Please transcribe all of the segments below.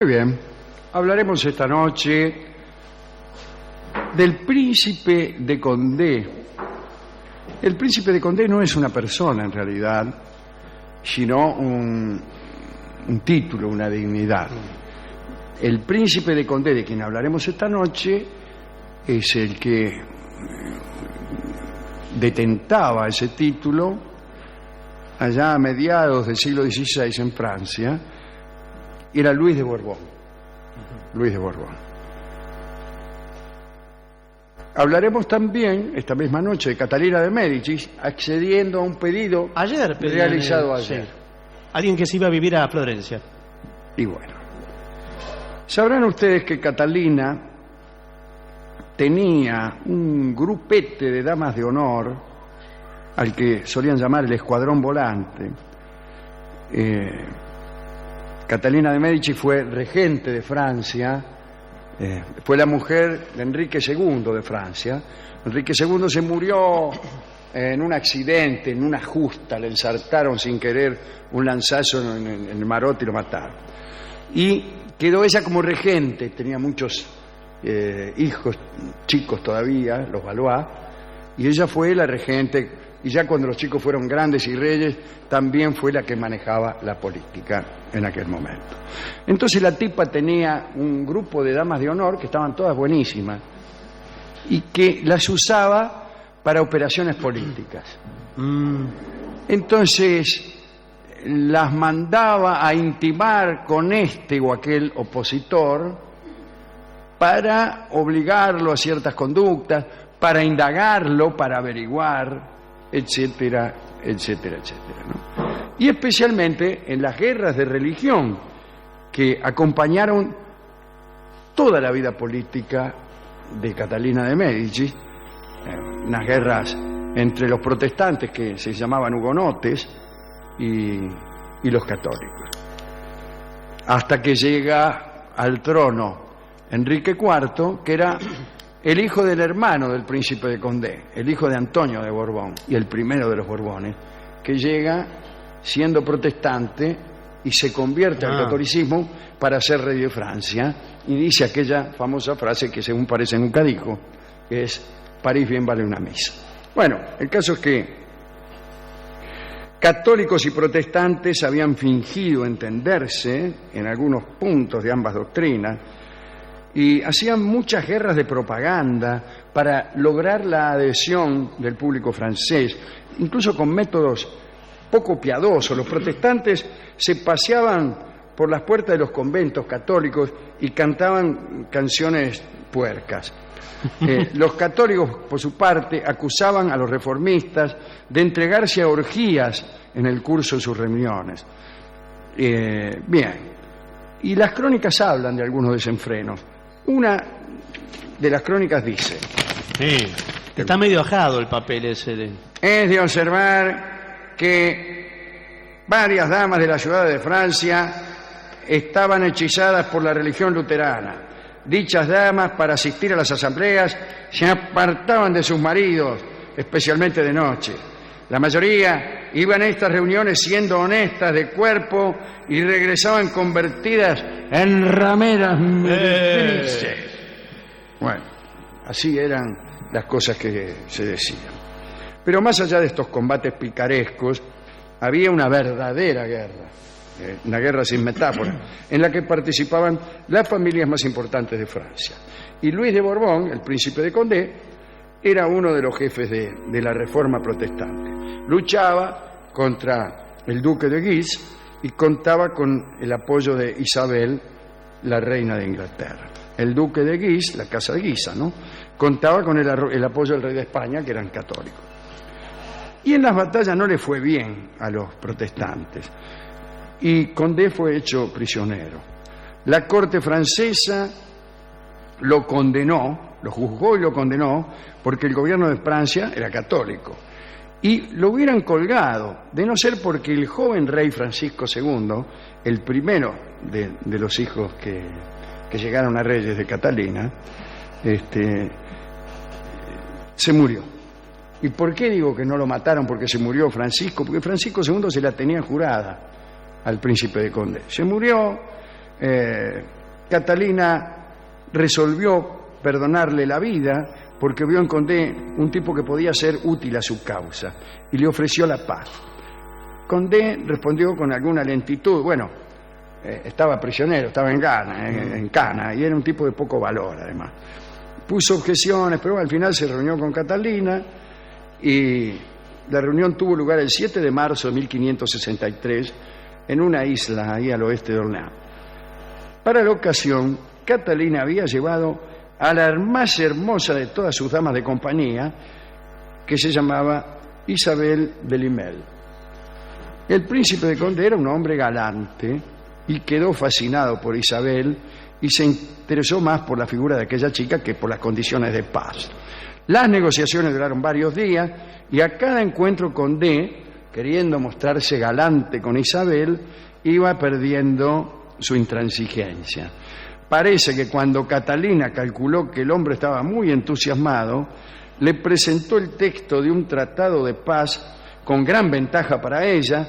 Muy bien, hablaremos esta noche del Príncipe de Condé. El Príncipe de Condé no es una persona en realidad, sino un título, una dignidad. El Príncipe de Condé, de quien hablaremos esta noche, es el que detentaba ese título allá a mediados del siglo XVI en Francia. Era Luis de Borbón. Luis de Borbón. Hablaremos también esta misma noche de Catalina de Médicis, accediendo a un pedido realizado ayer. Sí. Alguien que se iba a vivir a Florencia. Y bueno, sabrán ustedes que Catalina tenía un grupete de damas de honor al que solían llamar el escuadrón volante. Catalina de Médicis fue regente de Francia, fue la mujer de Enrique II de Francia. Enrique II se murió en un accidente, en una justa, le ensartaron sin querer un lanzazo en el marote y lo mataron. Y quedó ella como regente, tenía muchos hijos chicos todavía, los Valois, y ella fue la regente. Y ya cuando los chicos fueron grandes y reyes, también fue la que manejaba la política en aquel momento. Entonces la tipa tenía un grupo de damas de honor que estaban todas buenísimas y que las usaba para operaciones políticas. Entonces las mandaba a intimar con este o aquel opositor para obligarlo a ciertas conductas, para indagarlo, para averiguar, etcétera, etcétera, etcétera, ¿no? Y especialmente en las guerras de religión que acompañaron toda la vida política de Catalina de Médicis, unas guerras entre los protestantes que se llamaban hugonotes y los católicos, hasta que llega al trono Enrique IV, que era el hijo del hermano del príncipe de Condé, el hijo de Antonio de Borbón y el primero de los Borbones, que llega siendo protestante y se convierte al catolicismo para ser rey de Francia, y dice aquella famosa frase que según parece nunca dijo, que es: París bien vale una misa. Bueno, el caso es que católicos y protestantes habían fingido entenderse en algunos puntos de ambas doctrinas, y hacían muchas guerras de propaganda para lograr la adhesión del público francés, incluso con métodos poco piadosos. Los protestantes se paseaban por las puertas de los conventos católicos y cantaban canciones puercas. Los católicos, por su parte, acusaban a los reformistas de entregarse a orgías en el curso de sus reuniones. Bien, y las crónicas hablan de algunos desenfrenos. Una de las crónicas dice... Sí, está medio ajado el papel ese. Es de observar que varias damas de la ciudad de Francia estaban hechizadas por la religión luterana. Dichas damas, para asistir a las asambleas, se apartaban de sus maridos, especialmente de noche. La mayoría iban a estas reuniones siendo honestas de cuerpo y regresaban convertidas en rameras meretrices. Bueno, así eran las cosas que se decían. Pero más allá de estos combates picarescos, había una verdadera guerra, una guerra sin metáfora, en la que participaban las familias más importantes de Francia. Y Luis de Borbón, el príncipe de Condé, era uno de los jefes de la reforma protestante. Luchaba contra el duque de Guise y contaba con el apoyo de Isabel, la reina de Inglaterra. El duque de Guise, la casa de Guisa, ¿no?, contaba con el apoyo del rey de España, que eran católicos. Y en las batallas no le fue bien a los protestantes, y Condé fue hecho prisionero. La corte francesa lo condenó, lo juzgó y lo condenó, porque el gobierno de Francia era católico. Y lo hubieran colgado, de no ser porque el joven rey Francisco II, el primero de los hijos que llegaron a reyes de Catalina, se murió. ¿Y por qué digo que no lo mataron porque se murió Francisco? Porque Francisco II se la tenía jurada al príncipe de Condé. Se murió, Catalina resolvió perdonarle la vida porque vio en Condé un tipo que podía ser útil a su causa y le ofreció la paz. Condé respondió con alguna lentitud. Bueno, estaba prisionero, estaba en Cana, y era un tipo de poco valor, además. Puso objeciones, pero al final se reunió con Catalina y la reunión tuvo lugar el 7 de marzo de 1563 en una isla ahí al oeste de Orleans. Para la ocasión, Catalina había llevado a la más hermosa de todas sus damas de compañía, que se llamaba Isabel de Limel. El príncipe de Condé era un hombre galante y quedó fascinado por Isabel y se interesó más por la figura de aquella chica que por las condiciones de paz. Las negociaciones duraron varios días y a cada encuentro Condé, queriendo mostrarse galante con Isabel, iba perdiendo su intransigencia. Parece que cuando Catalina calculó que el hombre estaba muy entusiasmado, le presentó el texto de un tratado de paz con gran ventaja para ella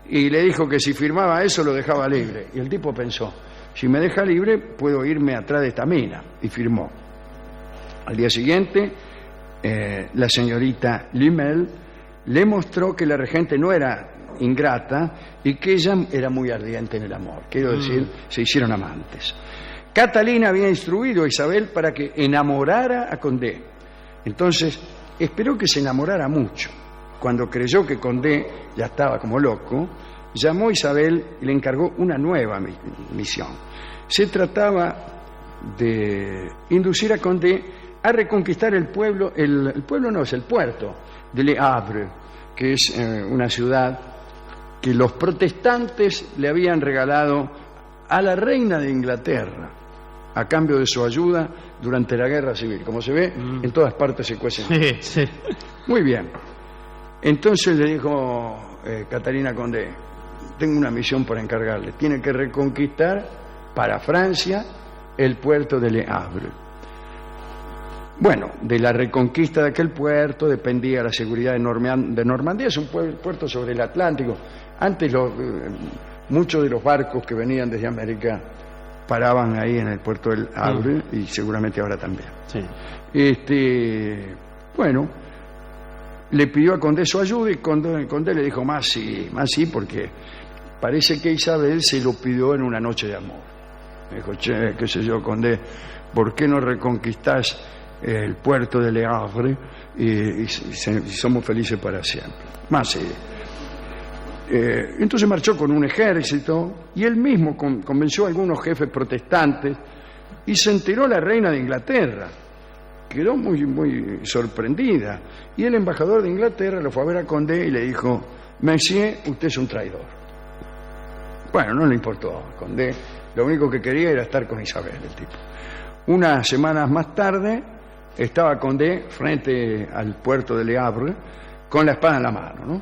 y le dijo que si firmaba eso lo dejaba libre. Y el tipo pensó, si me deja libre puedo irme atrás de esta mina, y firmó. Al día siguiente, la señorita Limel le mostró que la regente no era ingrata y que ella era muy ardiente en el amor. Quiero decir, se hicieron amantes. Catalina había instruido a Isabel para que enamorara a Condé. Entonces, esperó que se enamorara mucho. Cuando creyó que Condé ya estaba como loco, llamó a Isabel y le encargó una nueva misión. Se trataba de inducir a Condé a reconquistar el pueblo, el puerto de Le Havre, que es una ciudad que los protestantes le habían regalado a la reina de Inglaterra a cambio de su ayuda durante la guerra civil. Como se ve, en todas partes se cuecen. Sí. Muy bien. Entonces le dijo Catalina Condé, tengo una misión por encargarle. Tiene que reconquistar para Francia el puerto de Le Havre. Bueno, de la reconquista de aquel puerto dependía la seguridad de Normandía. Es un puerto sobre el Atlántico. Antes muchos de los barcos que venían desde América paraban ahí en el puerto del Havre y seguramente ahora también. Sí. Bueno, le pidió a Condé su ayuda y Condé le dijo más sí, porque parece que Isabel se lo pidió en una noche de amor. Me dijo, che, qué sé yo, Condé, ¿por qué no reconquistás el puerto de Le Havre y somos felices para siempre? Más sí. Entonces marchó con un ejército y él mismo convenció a algunos jefes protestantes y se enteró la reina de Inglaterra. Quedó muy sorprendida y el embajador de Inglaterra lo fue a ver a Condé y le dijo, Monsieur, usted es un traidor. Bueno, no le importó a Condé, lo único que quería era estar con Isabel, el tipo. Unas semanas más tarde estaba Condé frente al puerto de Le Havre con la espada en la mano, ¿no?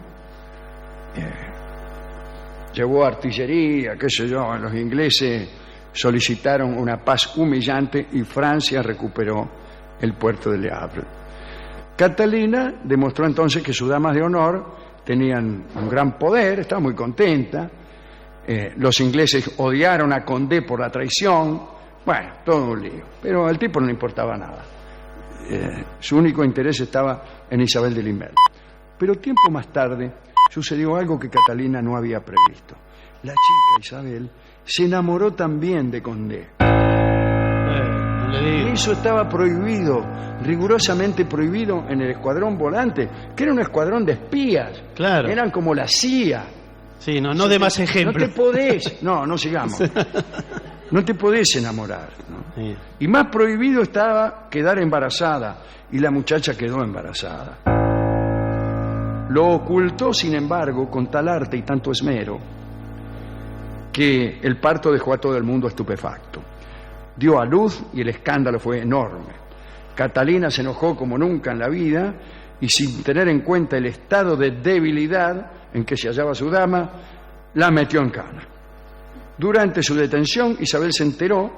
Llevó artillería, qué sé yo, los ingleses solicitaron una paz humillante y Francia recuperó el puerto de Le Havre. Catalina demostró entonces que sus damas de honor tenían un gran poder, estaba muy contenta. Los ingleses odiaron a Condé por la traición. Bueno, todo un lío. Pero al tipo no le importaba nada. Su único interés estaba en Isabel de Limel. Pero tiempo más tarde sucedió algo que Catalina no había previsto. La chica Isabel se enamoró también de Condé. No le digo. Eso estaba prohibido, rigurosamente prohibido en el escuadrón volante, que era un escuadrón de espías. Claro. Eran como la CIA. Sí, no de más ejemplos. No te podés, no sigamos. No te podés enamorar, ¿no? Sí. Y más prohibido estaba quedar embarazada, y la muchacha quedó embarazada. Lo ocultó, sin embargo, con tal arte y tanto esmero, que el parto dejó a todo el mundo estupefacto. Dio a luz y el escándalo fue enorme. Catalina se enojó como nunca en la vida y, sin tener en cuenta el estado de debilidad en que se hallaba su dama, la metió en cana. Durante su detención, Isabel se enteró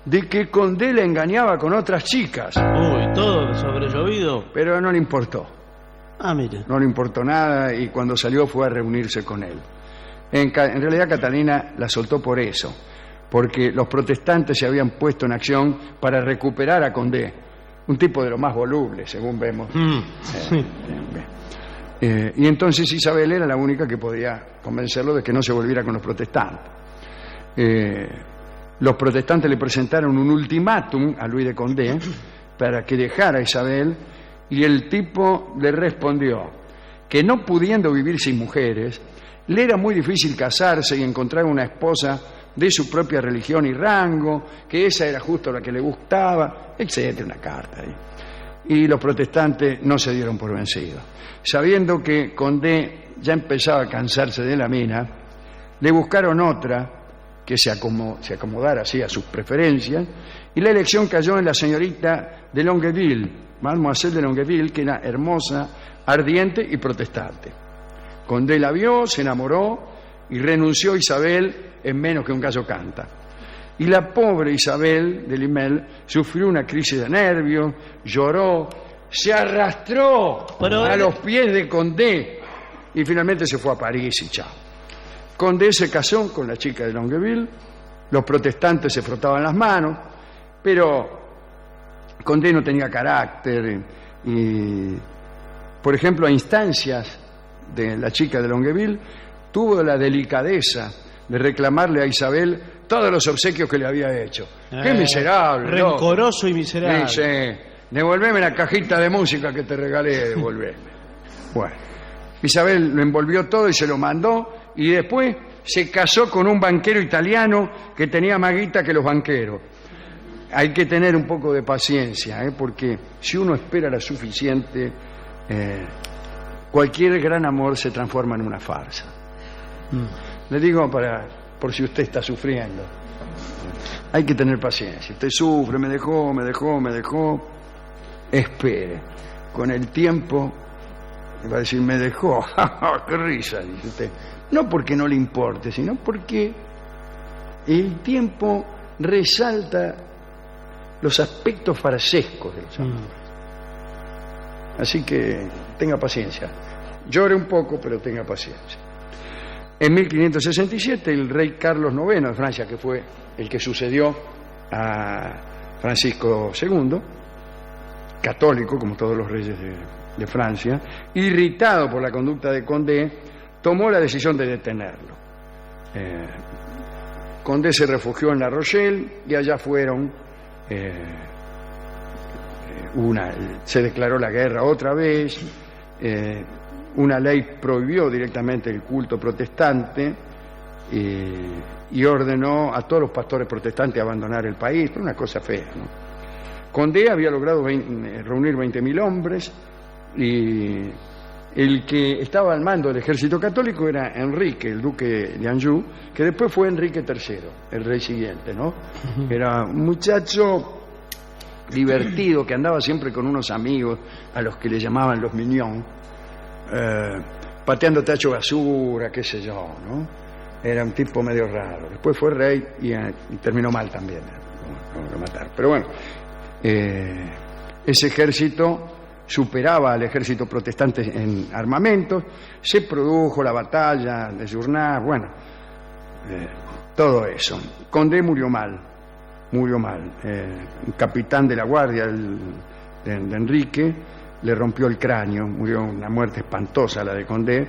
de que Condé le engañaba con otras chicas. Uy, todo sobrellovido. Pero no le importó. Ah, mire. No le importó nada y cuando salió fue a reunirse con él. En realidad Catalina la soltó por eso, porque los protestantes se habían puesto en acción para recuperar a Condé, un tipo de lo más voluble, según vemos. Y entonces Isabel era la única que podía convencerlo de que no se volviera con los protestantes. Los protestantes le presentaron un ultimátum a Luis de Condé para que dejara a Isabel, y el tipo le respondió que, no pudiendo vivir sin mujeres, le era muy difícil casarse y encontrar una esposa de su propia religión y rango, que esa era justo la que le gustaba, etcétera, una carta ahí. Y los protestantes no se dieron por vencidos. Sabiendo que Condé ya empezaba a cansarse de la mina, le buscaron otra que se acomodara así a sus preferencias, y la elección cayó en la señorita de Longueville, Mademoiselle de Longueville, que era hermosa, ardiente y protestante. Condé la vio, se enamoró y renunció a Isabel en menos que un gallo canta. Y la pobre Isabel de Limel sufrió una crisis de nervios, lloró, se arrastró a los pies de Condé y finalmente se fue a París y chao. Condé se casó con la chica de Longueville, los protestantes se frotaban las manos, pero Condé no tenía carácter y, por ejemplo, a instancias de la chica de Longueville, tuvo la delicadeza de reclamarle a Isabel todos los obsequios que le había hecho. ¡Qué miserable! Rencoroso y miserable. Dice, devolveme la cajita de música que te regalé, devolveme. Bueno, Isabel lo envolvió todo y se lo mandó, y después se casó con un banquero italiano que tenía más guita que los banqueros. Hay que tener un poco de paciencia, porque si uno espera la suficiente, cualquier gran amor se transforma en una farsa. Le digo por si usted está sufriendo. Hay que tener paciencia. Usted sufre, me dejó. Espere. Con el tiempo, va a decir, me dejó. ¡Qué risa! Dice usted. No porque no le importe, sino porque el tiempo resalta los aspectos farsescos de los amores. Así que tenga paciencia. Llore un poco, pero tenga paciencia. En 1567, el rey Carlos IX de Francia, que fue el que sucedió a Francisco II, católico como todos los reyes de Francia, irritado por la conducta de Condé, tomó la decisión de detenerlo. Condé se refugió en La Rochelle y allá fueron... se declaró la guerra otra vez. Una ley prohibió directamente el culto protestante y ordenó a todos los pastores protestantes a abandonar el país. Fue una cosa fea, ¿no? Condé había logrado reunir 20.000 hombres, y el que estaba al mando del ejército católico era Enrique, el duque de Anjou, que después fue Enrique III, el rey siguiente, ¿no? Era un muchacho divertido que andaba siempre con unos amigos a los que le llamaban los mignons, pateando tacho basura, qué sé yo, ¿no? Era un tipo medio raro. Después fue rey y terminó mal también, lo mataron. Pero bueno, ese ejército superaba al ejército protestante en armamentos, se produjo la batalla de Journat, bueno, todo eso. Condé murió mal. Un capitán de la guardia de Enrique le rompió el cráneo, murió una muerte espantosa la de Condé.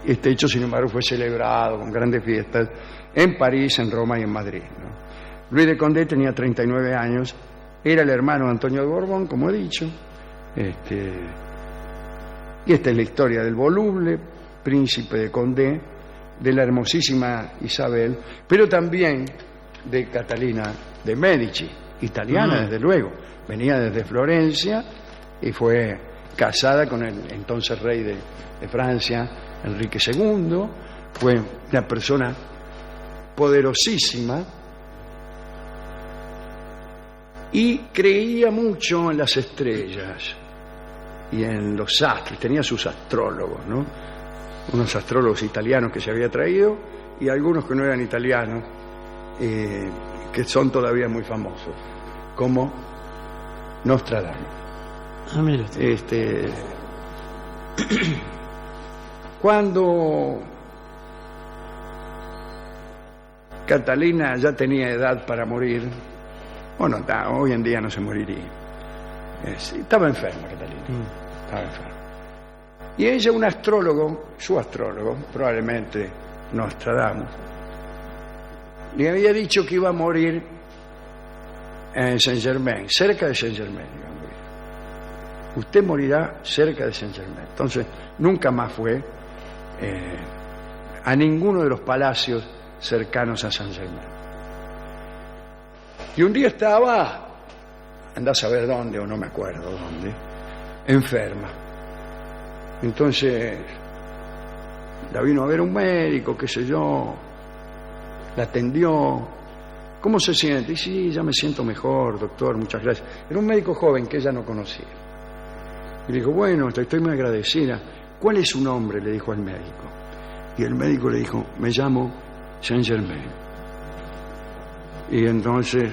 Este hecho, sin embargo, fue celebrado con grandes fiestas en París, en Roma y en Madrid, ¿no? Luis de Condé tenía 39 años, era el hermano de Antonio de Borbón, como he dicho. Y esta es la historia del voluble príncipe de Condé, de la hermosísima Isabel, pero también de Catalina de Medici, italiana desde luego, venía desde Florencia y fue casada con el entonces rey de Francia, Enrique II. Fue una persona poderosísima y creía mucho en las estrellas y en los astros. Tenía sus astrólogos, ¿no? Unos astrólogos italianos que se había traído y algunos que no eran italianos, que son todavía muy famosos, como Nostradamus. Mira usted. Cuando Catalina ya tenía edad para morir. Bueno, hoy en día no se moriría. Estaba enferma Catalina. Estaba enferma. Y ella, un astrólogo, su astrólogo, probablemente Nostradamus, le había dicho que iba a morir en Saint-Germain, cerca de Saint-Germain. Usted morirá cerca de Saint-Germain. Entonces, nunca más fue a ninguno de los palacios cercanos a Saint-Germain. Y un día estaba, andá a saber dónde, o no me acuerdo dónde, enferma. Entonces, la vino a ver un médico, qué sé yo, la atendió. ¿Cómo se siente? Y sí, ya me siento mejor, doctor, muchas gracias. Era un médico joven que ella no conocía. Y le dijo, bueno, estoy muy agradecida. ¿Cuál es su nombre?, le dijo al médico. Y el médico le dijo, me llamo Saint-Germain. Y entonces,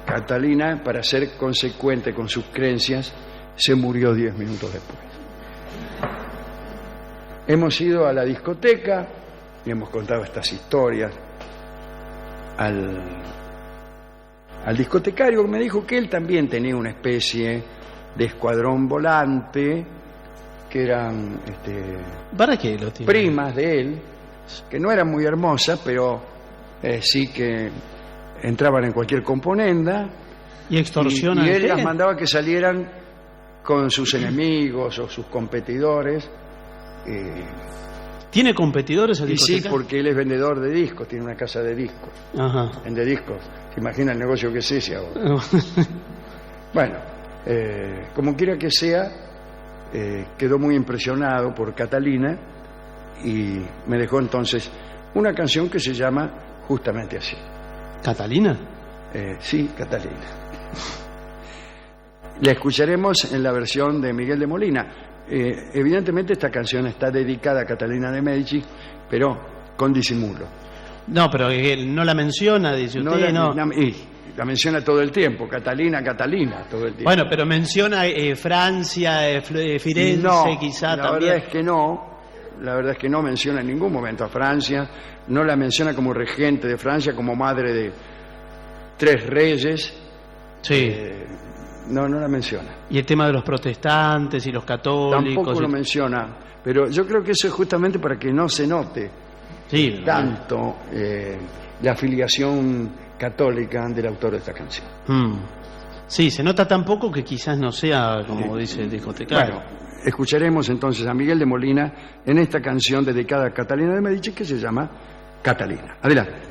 Catalina, para ser consecuente con sus creencias, se murió 10 minutos después. Hemos ido a la discoteca y hemos contado estas historias al discotecario, que me dijo que él también tenía una especie de escuadrón volante, que eran ¿para qué lo tiene? Primas de él, que no eran muy hermosas, pero sí que entraban en cualquier componenda. Y extorsionan. Y él las mandaba que salieran con sus enemigos o sus competidores. ¿Tiene competidores el discoteca? Sí, porque él es vendedor de discos, tiene una casa de discos. Ajá. Vende discos. ¿Se imagina el negocio que es ese ahora? Bueno, como quiera que sea, quedó muy impresionado por Catalina y me dejó entonces una canción que se llama justamente así. ¿Catalina? Sí, Catalina. La escucharemos en la versión de Miguel de Molina. Evidentemente esta canción está dedicada a Catalina de Médici, pero con disimulo. No, pero él no la menciona, dice usted, no. La menciona todo el tiempo, Catalina, todo el tiempo. Bueno, pero menciona Francia, Firenze, no, quizá la también. La verdad es que no menciona en ningún momento a Francia, no la menciona como regente de Francia, como madre de 3 reyes. Sí. No la menciona. Y el tema de los protestantes y los católicos. Tampoco lo menciona, pero yo creo que eso es justamente para que no se note tanto la afiliación católica del autor de esta canción. Sí, se nota tan poco que quizás no sea como dice el discotecario. Bueno, escucharemos entonces a Miguel de Molina en esta canción dedicada a Catalina de Médici que se llama Catalina. Adelante.